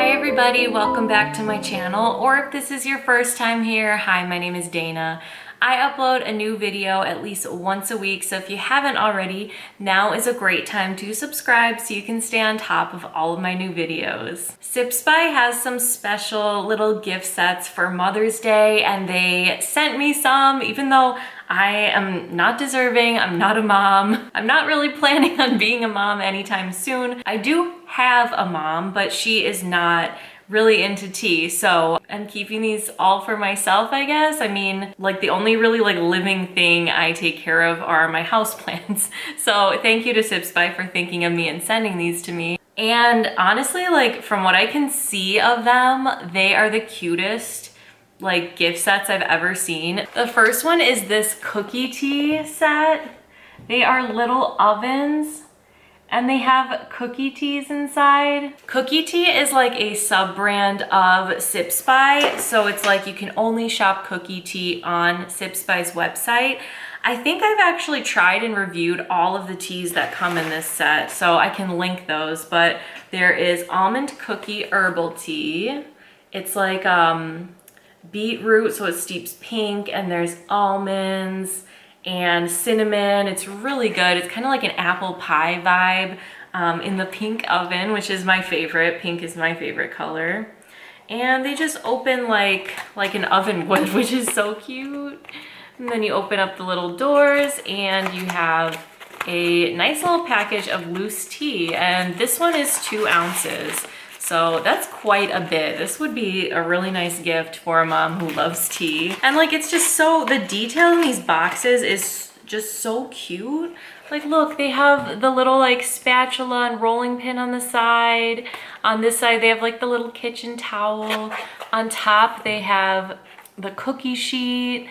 Hi everybody, welcome back to my channel, or if this is your first time here, hi, my name is Dana. I upload a new video at least once a week, so if you haven't already, now is a great time to subscribe so you can stay on top of all of my new videos. Sips by has some special little gift sets for Mother's Day, and they sent me some, even though I am not deserving, I'm not a mom. I'm not really planning on being a mom anytime soon. I do have a mom, but she is not really into tea, so I'm keeping these all for myself, I guess. I mean, like the only really living thing I take care of are my houseplants. So thank you to Sips by for thinking of me and sending these to me. And honestly, from what I can see of them, they are the cutest gift sets I've ever seen. The first one is this cookie tea set. They are little ovens and they have cookie teas inside. Cookie tea is like a sub-brand of Sips by, so it's like you can only shop cookie tea on Sips by's website. I think I've actually tried and reviewed all of the teas that come in this set, so I can link those, but there is almond cookie herbal tea. It's like beetroot, so it steeps pink, and there's almonds and cinnamon. It's really good. It's kind of like an apple pie vibe in the pink oven, which is my favorite. Pink is my favorite color. And they just open like an oven would, which is so cute. And then you open up the little doors and you have a nice little package of loose tea. And this one is 2 ounces. So that's quite a bit. This would be a really nice gift for a mom who loves tea. And it's just so, the detail in these boxes is just so cute. Look, they have the little spatula and rolling pin on the side. On this side, they have the little kitchen towel. On top, they have the cookie sheet.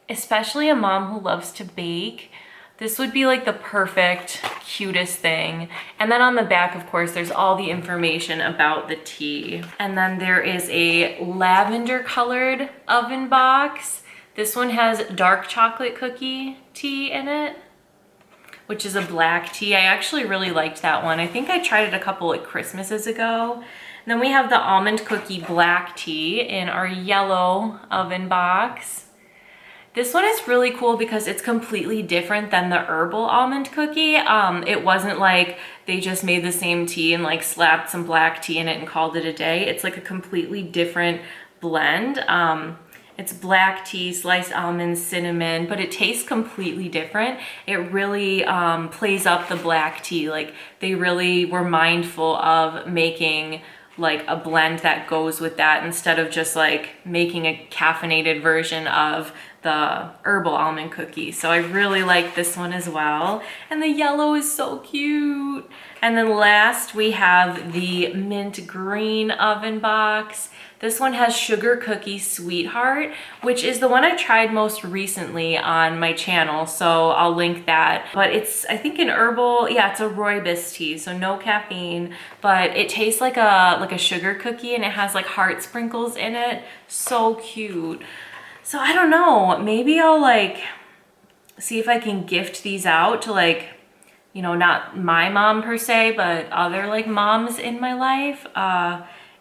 Especially a mom who loves to bake, this would be the perfect, cutest thing. And then on the back, of course, there's all the information about the tea. And then there is a lavender colored oven box. This one has dark chocolate cookie tea in it, which is a black tea. I actually really liked that one. I think I tried it a couple Christmases ago. And then we have the almond cookie black tea in our yellow oven box. This one is really cool because it's completely different than the herbal almond cookie. It wasn't like they just made the same tea and slapped some black tea in it and called it a day. It's a completely different blend. It's black tea, sliced almonds, cinnamon, but it tastes completely different. It really plays up the black tea. They really were mindful of making a blend that goes with that instead of just making a caffeinated version of the herbal almond cookie. So I really like this one as well. And the yellow is so cute. And then last we have the mint green oven box. This one has Sugar Cookie Sweetheart, which is the one I tried most recently on my channel, so I'll link that. But it's, I think, an herbal, yeah, it's a rooibos tea, so no caffeine, but it tastes like a sugar cookie, and it has heart sprinkles in it. So cute. So I don't know, maybe I'll see if I can gift these out to not my mom per se, but other moms in my life.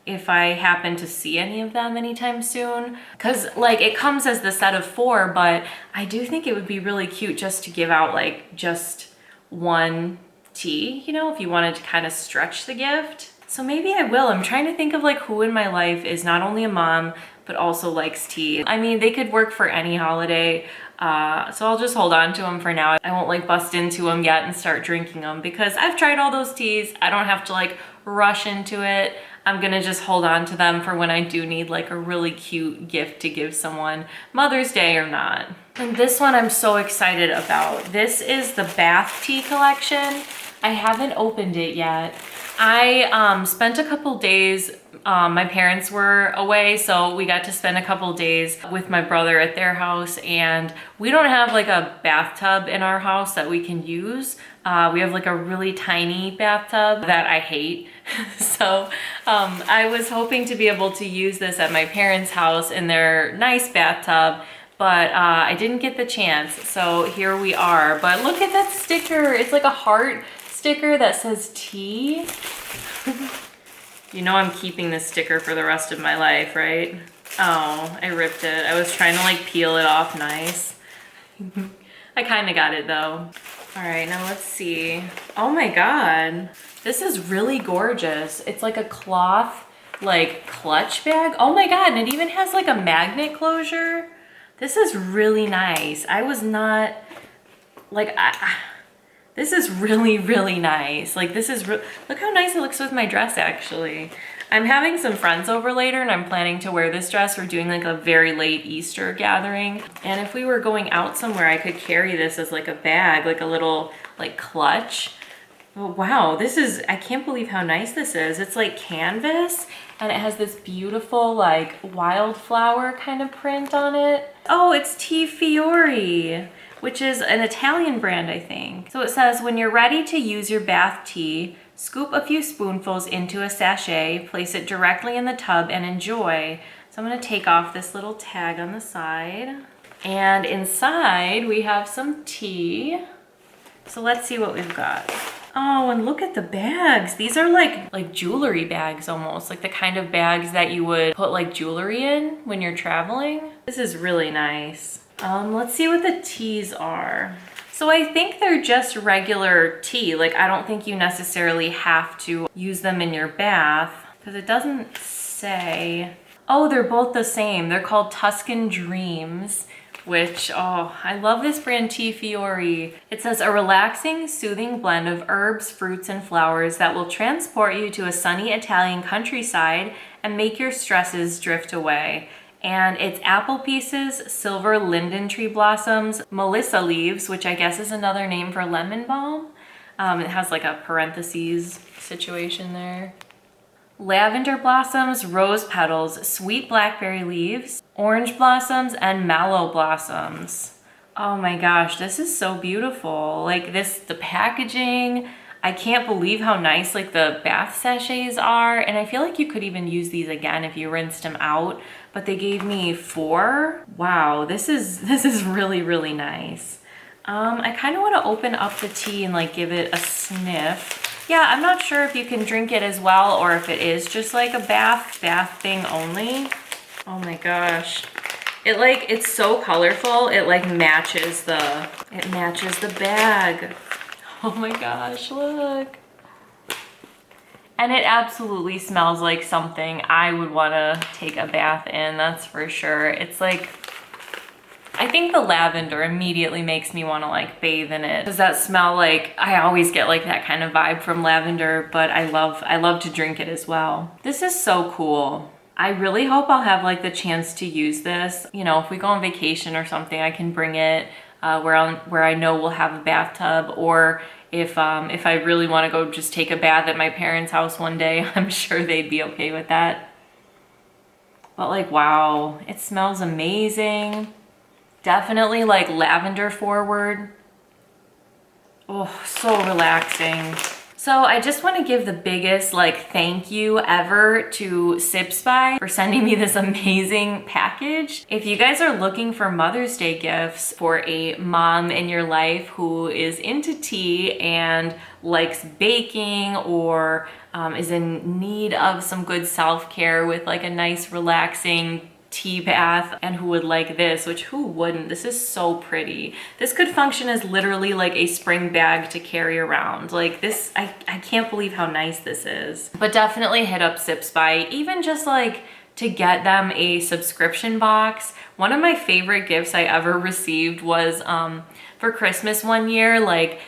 If I happen to see any of them anytime soon. Cause it comes as the set of 4, but I do think it would be really cute just to give out just one tea, if you wanted to kind of stretch the gift. So maybe I will. I'm trying to think of who in my life is not only a mom, but also likes tea. I mean, they could work for any holiday. So I'll just hold on to them for now. I won't bust into them yet and start drinking them because I've tried all those teas. I don't have to rush into it. I'm gonna just hold on to them for when I do need a really cute gift to give someone, Mother's Day or not. And this one I'm so excited about. This is the bath tea collection. I haven't opened it yet. I spent a couple days, my parents were away, so we got to spend a couple days with my brother at their house, and we don't have a bathtub in our house that we can use. We have a really tiny bathtub that I hate. So I was hoping to be able to use this at my parents' house in their nice bathtub, but I didn't get the chance. So here we are. But look at that sticker. It's a heart sticker that says tea. You know I'm keeping this sticker for the rest of my life, right? Oh, I ripped it. I was trying to like peel it off nice. I kind of got it though. All right, now let's see. Oh my God. This is really gorgeous. It's like a cloth, like clutch bag. Oh my God, and it even has like a magnet closure. This is really nice. I was not, like, this is really, really nice. Like this is, look how nice it looks with my dress actually. I'm having some friends over later and I'm planning to wear this dress. We're doing like a very late Easter gathering. And if we were going out somewhere, I could carry this as like a bag, like a little like clutch. Oh, wow, this is, I can't believe how nice this is. It's like canvas and it has this beautiful like wildflower kind of print on it. Oh, it's Tea Fiori, which is an Italian brand, I think. So it says, when you're ready to use your bath tea, scoop a few spoonfuls into a sachet, place it directly in the tub and enjoy. So I'm gonna take off this little tag on the side. And inside we have some tea. So let's see what we've got. Oh, and look at the bags. These are like jewelry bags almost, like the kind of bags that you would put like jewelry in when you're traveling. This is really nice. Let's see what the teas are. So I think they're just regular tea. Like I don't think you necessarily have to use them in your bath because it doesn't say. Oh, they're both the same. They're called Tuscan Dreams, which, oh, I love this brand Tea Fiori. It says a relaxing, soothing blend of herbs, fruits, and flowers that will transport you to a sunny Italian countryside and make your stresses drift away. And it's apple pieces, silver linden tree blossoms, melissa leaves, which I guess is another name for lemon balm. It has like a parentheses situation there. Lavender blossoms, rose petals, sweet blackberry leaves, orange blossoms, and mallow blossoms. Oh my gosh, this is so beautiful. Like this, the packaging, I can't believe how nice like the bath sachets are. And I feel like you could even use these again if you rinsed them out, but they gave me 4. Wow, this is really, really nice. I kind of want to open up the tea and like give it a sniff. Yeah, I'm not sure if you can drink it as well or if it is just like a bath thing only. Oh my gosh. It's so colorful. It like matches the bag. Oh my gosh, look. And it absolutely smells like something I would want to take a bath in, that's for sure. It's like, I think the lavender immediately makes me want to like bathe in it. Does that smell like, I always get like that kind of vibe from lavender, but I love to drink it as well. This is so cool. I really hope I'll have like the chance to use this. You know, if we go on vacation or something, I can bring it where I know we'll have a bathtub, or if I really want to go just take a bath at my parents' house one day, I'm sure they'd be okay with that. But like, wow, it smells amazing. Definitely like lavender forward. Oh, so relaxing. So I just want to give the biggest like thank you ever to Sips By for sending me this amazing package. If you guys are looking for Mother's Day gifts for a mom in your life who is into tea and likes baking, or is in need of some good self-care with like a nice relaxing tea bath, and who would like this, which who wouldn't? This is so pretty. This could function as literally like a spring bag to carry around. Like this, I can't believe how nice this is. But definitely hit up Sips By, even just like to get them a subscription box. One of my favorite gifts I ever received was for Christmas one year. Like,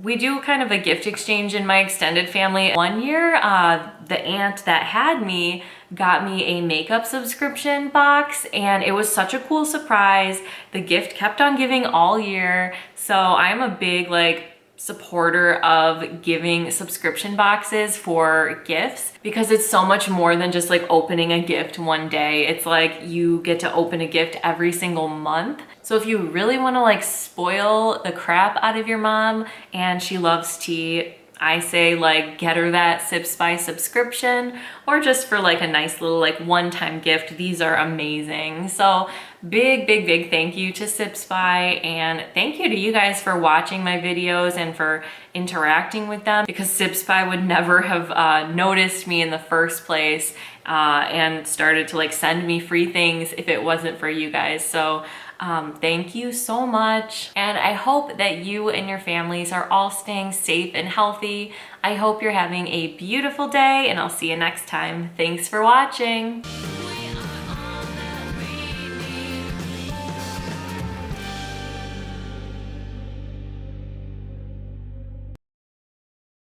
we do kind of a gift exchange in my extended family. One year, the aunt that had me got me a makeup subscription box, and it was such a cool surprise. The gift kept on giving all year. So I'm a big like supporter of giving subscription boxes for gifts, because it's so much more than just like opening a gift one day. It's like you get to open a gift every single month. So if you really want to like spoil the crap out of your mom and she loves tea, I say like get her that Sips by subscription, or just for like a nice little like one-time gift. These are amazing. So big thank you to Sips by, and thank you to you guys for watching my videos and for interacting with them, because Sips by would never have noticed me in the first place and started to like send me free things if it wasn't for you guys. So thank you so much. And I hope that you and your families are all staying safe and healthy. I hope you're having a beautiful day, and I'll see you next time. Thanks for watching.